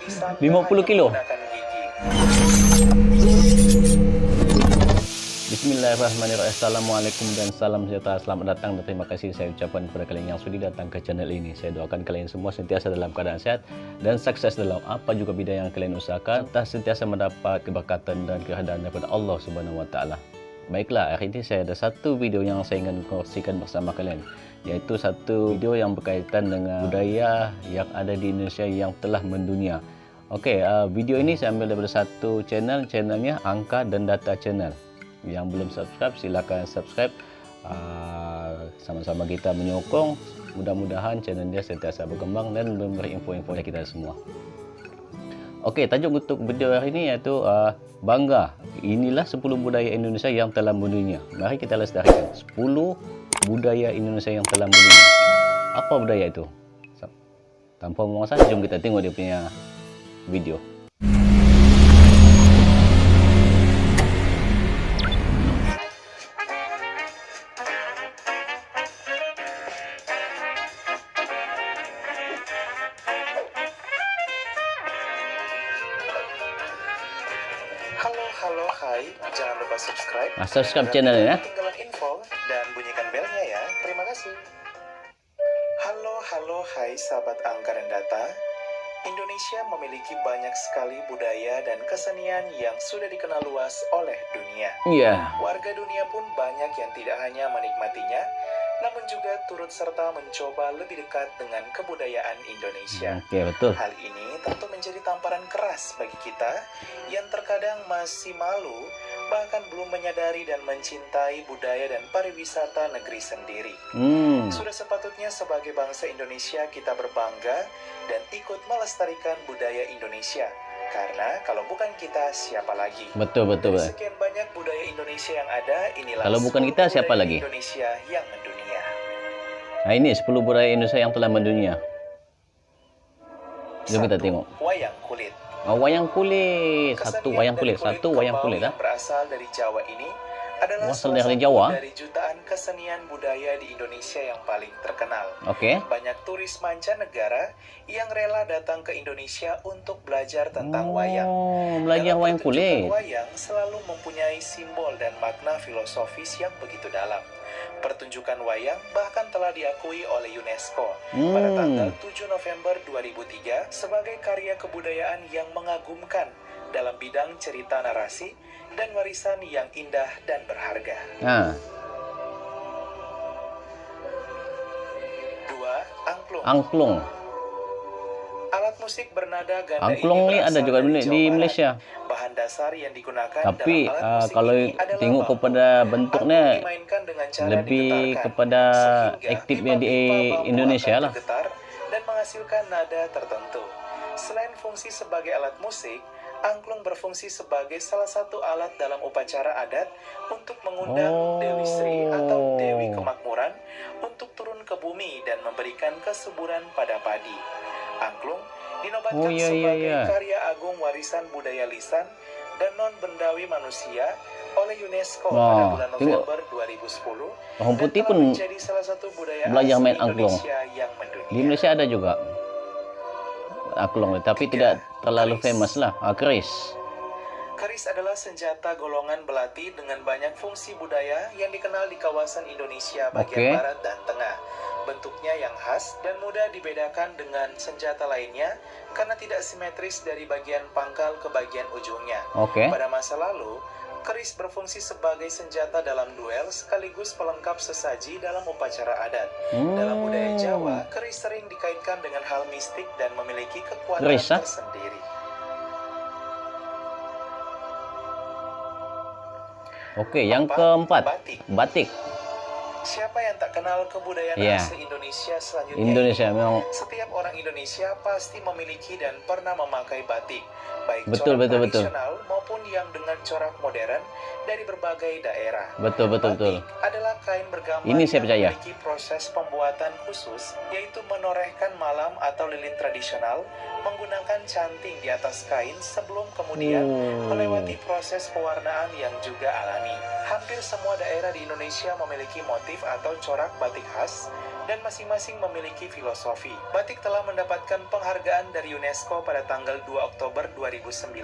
disangka 50 hanya kilo. menggunakan gigi. Bismillahirrahmanirrahim. Assalamualaikum dan salam sejahtera. Selamat datang dan terima kasih saya ucapkan kepada kalian yang sudah datang ke channel ini. Saya doakan kalian semua sentiasa dalam keadaan sehat dan sukses dalam apa juga bidang yang kalian usahakan, serta sentiasa mendapat keberkatan dan keridhaan daripada Allah Subhanahu wa taala. Baiklah, hari ini saya ada satu video yang saya ingin kongsikan bersama kalian, yaitu satu video yang berkaitan dengan budaya yang ada di Indonesia yang telah mendunia. Oke, video ini saya ambil daripada satu channelnya Angka dan Data Channel. Yang belum subscribe silakan subscribe. Sama-sama kita menyokong, mudah-mudahan channel dia sentiasa berkembang dan memberi info-info dari kita semua. Oke, tajuk untuk video hari ini yaitu bangga. Inilah 10 budaya Indonesia yang telah mendunia. Mari kita lestarikan 10 budaya Indonesia yang telah mendunia. Apa budaya itu? Tanpa membuang masa, jom kita tengok dia punya video. Halo, hai, jangan lupa subscribe. Subscribe channel ya. Tinggalkan info dan bunyikan belnya ya. Terima kasih. Halo, hai, sahabat Angka dan Data. Indonesia memiliki banyak sekali budaya dan kesenian yang sudah dikenal luas oleh dunia. Iya. Warga dunia pun banyak yang tidak hanya menikmatinya, namun juga turut serta mencoba lebih dekat dengan kebudayaan Indonesia. Oke, betul. Hal ini tentu menjadi tamparan keras bagi kita yang terkadang masih malu, bahkan belum menyadari dan mencintai budaya dan pariwisata negeri sendiri. Sudah sepatutnya sebagai bangsa Indonesia kita berbangga dan ikut melestarikan budaya Indonesia. Karena kalau bukan kita, siapa lagi? Betul. Dari sekian banyak budaya Indonesia yang ada, inilah Kalau bukan 10 kita, siapa budaya lagi? Indonesia yang mendunia. Nah, ini 10 budaya Indonesia yang telah mendunia. Jom kita 1. tengok. Wayang kulit. Wayang kulit. Satu Kesenian wayang dari kulit. Satu wayang kerbau kulit. yang berasal dari Jawa ini adalah Berasal salah dari satu Jawa? dari jutaan kesenian budaya di Indonesia yang paling terkenal. Oke. Banyak turis mancanegara yang rela datang ke Indonesia untuk belajar tentang wayang. Belajar Dalam wayang pertunjukan kulit. wayang selalu mempunyai simbol dan makna filosofis yang begitu dalam. Pertunjukan wayang bahkan telah diakui oleh UNESCO pada tanggal 7 November 2003 sebagai karya kebudayaan yang mengagumkan dalam bidang cerita narasi dan warisan yang indah dan berharga. 2. Angklung. Angklung. Alat musik bernada ganda Angklung ini ini ada berasal juga dari di Jawa Barat. Malaysia. Bahan dasar yang digunakan Tapi dalam alat musik kalau ini adalah tengok bambu. kepada bentuknya Angklung dimainkan dengan cara lebih digetarkan, kepada sehingga aktifnya di pipa-pipa bambu Indonesia akan lah. bergetar dan menghasilkan nada tertentu. Selain fungsi sebagai alat musik, angklung berfungsi sebagai salah satu alat dalam upacara adat untuk mengundang Dewi Sri atau Dewi Kemakmuran untuk turun ke bumi dan memberikan kesuburan pada padi. Angklung dinobatkan sebagai karya agung warisan budaya lisan dan non-bendawi manusia oleh UNESCO pada bulan November 2010. Orang putih pun menjadi salah satu budaya belajar asli main angklung. Indonesia yang mendunia. Di Malaysia ada juga angklung, tapi 3. tidak terlalu Keris. famous lah. Keris. Keris adalah senjata golongan belati dengan banyak fungsi budaya yang dikenal di kawasan Indonesia bagian barat dan tengah. Bentuknya yang khas dan mudah dibedakan dengan senjata lainnya karena tidak simetris dari bagian pangkal ke bagian ujungnya. Pada masa lalu, keris berfungsi sebagai senjata dalam duel sekaligus pelengkap sesaji dalam upacara adat. Dalam budaya Jawa, keris sering dikaitkan dengan hal mistik dan memiliki kekuatan tersendiri. Oke, yang keempat, batik. Siapa yang tak kenal kebudayaan asli Indonesia selanjutnya? Indonesia memang. Setiap orang Indonesia pasti memiliki dan pernah memakai batik, baik betul. tradisional maupun yang dengan corak modern dari berbagai daerah. Betul. Batik adalah kain bergambar ini saya percaya. yang memiliki proses pembuatan khusus, yaitu menorehkan malam atau lilin tradisional menggunakan canting di atas kain sebelum kemudian melewati proses pewarnaan yang juga alami. Hampir semua daerah di Indonesia memiliki motif atau corak batik khas dan masing-masing memiliki filosofi. Batik telah mendapatkan penghargaan dari UNESCO pada tanggal 2 Oktober 2009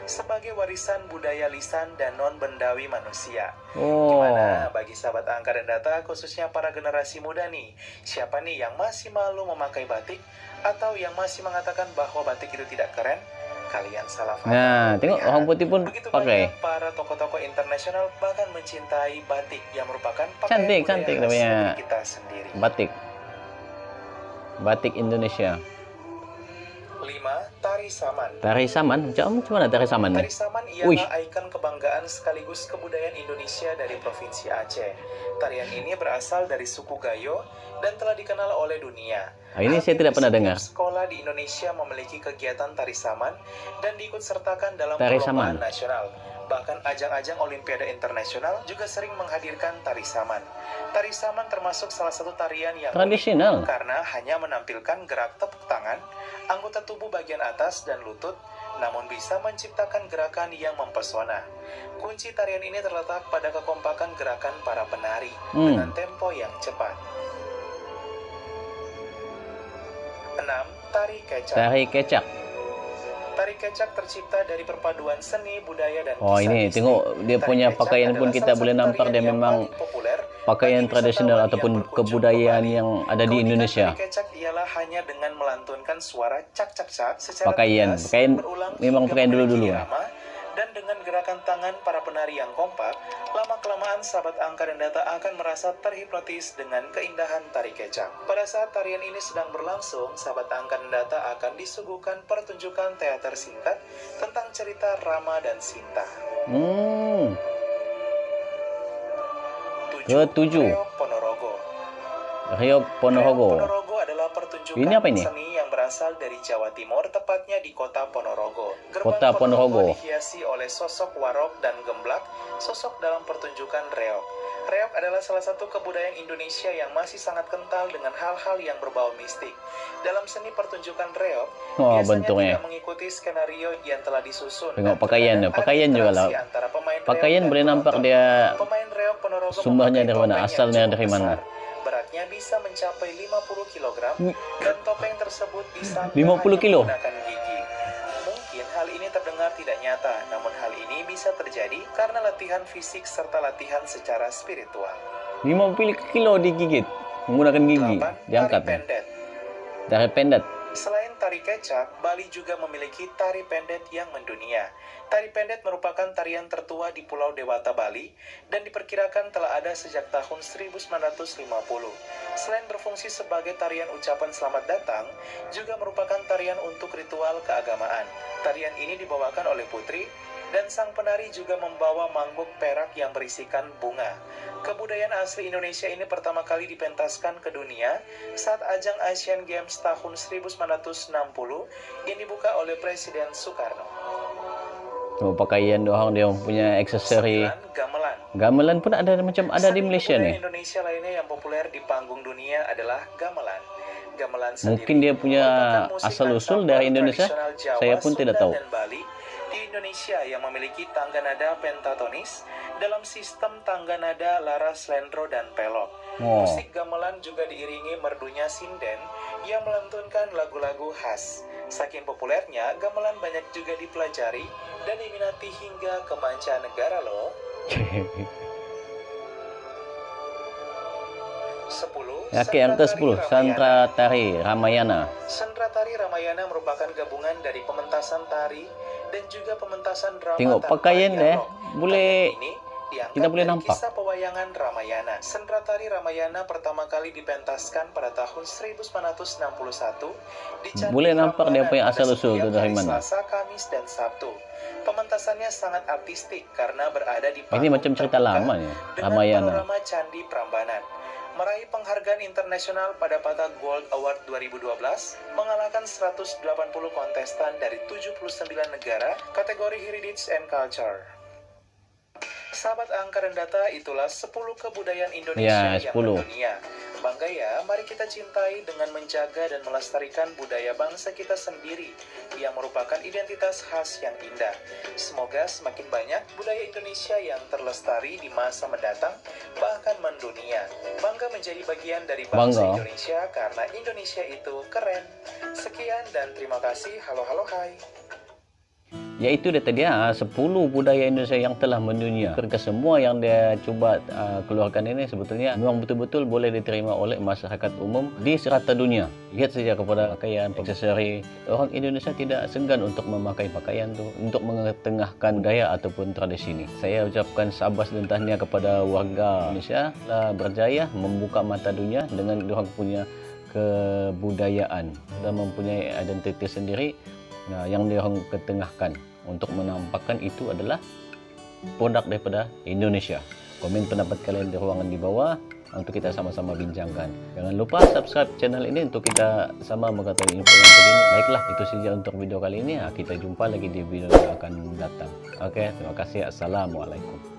sebagai warisan budaya lisan dan non-bendawi manusia. Gimana bagi sahabat angka dan data, khususnya para generasi muda nih? Siapa nih yang masih malu memakai batik atau yang masih mengatakan bahwa batik itu tidak keren? Kalian salah paham. Nah, tengok orang putih pun Begitu pakai. banyak para tokoh-tokoh internasional bahkan mencintai batik yang merupakan Cantik, pakaian cantik budaya khas namanya. negeri kita sendiri. Batik Indonesia. 5. Tari Saman. Tari Saman, macam mana tari Saman nih? Tari Saman ialah ikon kebanggaan sekaligus kebudayaan Indonesia dari Provinsi Aceh. Tarian ini berasal dari suku Gayo dan telah dikenal oleh dunia. Ini saya tidak pernah dengar. Sekolah di Indonesia memiliki kegiatan tari saman dan diikutsertakan dalam Tari perlombaan saman. nasional. Bahkan ajang-ajang Olimpiade internasional juga sering menghadirkan tari saman. Tari saman termasuk salah satu tarian yang Tradisional. unik karena hanya menampilkan gerak tepuk tangan, anggota tubuh bagian atas dan lutut, namun bisa menciptakan gerakan yang mempesona. Kunci tarian ini terletak pada kekompakan gerakan para penari dengan tempo yang cepat. 6. Tari Kecak. Tari kecak. Tari kecak tercipta dari perpaduan seni, budaya, dan Oh, kisah ini mistik. tengok dia Tari punya kecak pakaian pun adalah kita salah boleh satu nampak tarian dia yang memang paling populer pakaian bagi tradisional wisatawan ataupun yang berkunjung ke kebudayaan Bali. yang ada di Keunikan Indonesia. Tari kecak ialah hanya dengan melantunkan suara cak-cak-cak secara Pakaian, tegas, pakaian berulang memang hingga pakaian memiliki dulu-dulu. irama, dan dengan gerakan tangan para penari yang kompak, lama-kelamaan sahabat angka dan data akan merasa terhipnotis dengan keindahan tari kecak. Pada saat tarian ini sedang berlangsung, sahabat angka dan data akan disuguhkan pertunjukan teater singkat tentang cerita Rama dan Sinta. 7. Ketujuh. Reog Ponorogo. Reog Ponorogo. Ponorogo adalah pertunjukan Ini apa ini? seni yang berasal dari Jawa Timur, tepatnya di kota Ponorogo. Kota Ponorogo. Dihiasi oleh sosok warok dan gemblak, sosok dalam pertunjukan reog. Reog adalah salah satu kebudayaan Indonesia yang masih sangat kental dengan hal-hal yang berbau mistik. Dalam seni pertunjukan reog, biasanya bentuknya. tidak mengikuti skenario yang telah disusun. Tengok dan pakaiannya, terkadang ada pakaian juga lah. interaksi antara pemain reog Pakaian dan boleh nampak penonton. dia Pemain reog Ponorogo sumbernya memakai dari mana, topeng yang asalnya cukup dari mana. besar. Beratnya bisa mencapai 50 kg dan topeng tersebut disangga 50 hanya kilo. menggunakan gigi. Mungkin hal ini terdengar tidak nyata, namun hal ini bisa terjadi karena latihan fisik serta latihan secara spiritual. 50 kilo digigit menggunakan gigi, 8. diangkat. Tari pendet. Tari pendet. Selain tari kecak, Bali juga memiliki tari pendet yang mendunia. Tari pendet merupakan tarian tertua di Pulau Dewata, Bali, dan diperkirakan telah ada sejak tahun 1950. Selain berfungsi sebagai tarian ucapan selamat datang, juga merupakan tarian untuk ritual keagamaan. Tarian ini dibawakan oleh putri, dan sang penari juga membawa mangkuk perak yang berisikan bunga. Kebudayaan asli Indonesia ini pertama kali dipentaskan ke dunia saat ajang Asian Games tahun 1960 yang dibuka oleh Presiden Soekarno. Tuh, pakaian doang dia punya aksesori. 9. Gamelan. Gamelan pun ada macam ada di Seni Malaysia kebudayaan nih. Indonesia lainnya yang populer di panggung dunia adalah gamelan. Gamelan Mungkin dia punya asal-usul dari Indonesia. Saya pun tidak tahu. Dan Bali di Indonesia yang memiliki tangga nada pentatonis dalam sistem tangga nada laras, slendro, dan pelok. Musik gamelan juga diiringi merdunya sinden yang melantunkan lagu-lagu khas. Saking populernya, gamelan banyak juga dipelajari dan diminati hingga ke mancanegara loh. 10. Oke, yang ke-10, Sandra Tari Ramayana. Sandra Tari Ramayana merupakan gabungan dari pementasan tari dan juga pementasan drama. Tengok tanpa pakaian deh, dialog. boleh Tarian ini diangkat kita boleh dari nampak. Kisah pewayangan Ramayana. Sandra Tari Ramayana pertama kali dipentaskan pada tahun 1961 di Candi Boleh nampak dia Prambanan punya pada asal-usul setiap itu dari hari mana. Selasa, Kamis, dan Sabtu. Pementasannya sangat artistik karena berada di Ini panggung macam cerita terbuka lama ya, dengan Ramayana. panorama Candi Prambanan. Meraih penghargaan internasional pada Pata Gold Award 2012, mengalahkan 180 kontestan dari 79 negara, kategori Heritage and Culture. Sahabat angka dan data, itulah 10 kebudayaan Indonesia Ya, yang 10. mendunia. Bangga ya, mari kita cintai dengan menjaga dan melestarikan budaya bangsa kita sendiri yang merupakan identitas khas yang indah. Semoga semakin banyak budaya Indonesia yang terlestari di masa mendatang, bahkan mendunia. Bangga menjadi bagian dari bangsa Indonesia karena Indonesia itu keren. Sekian dan terima kasih. Halo halo hai. Yaitu dia tadi 10 budaya Indonesia yang telah mendunia. Ke semua yang dia coba keluarkan ini sebetulnya memang betul-betul boleh diterima oleh masyarakat umum di serata dunia. Lihat saja kepada pakaian, aksesori. Orang Indonesia tidak segan untuk memakai pakaian itu untuk mengetengahkan budaya ataupun tradisi ini. Saya ucapkan sabas dan tahniah kepada warga Indonesia telah berjaya membuka mata dunia dengan orang punya kebudayaan dan mempunyai identitas sendiri yang diorang ketengahkan untuk menampakkan itu adalah produk daripada Indonesia. Komen pendapat kalian di ruangan di bawah untuk kita sama-sama bincangkan. Jangan lupa subscribe channel ini untuk kita sama mengetahui info yang terkini. Baiklah, itu saja untuk video kali ini. Kita jumpa lagi di video yang akan datang. Oke, terima kasih. Assalamualaikum.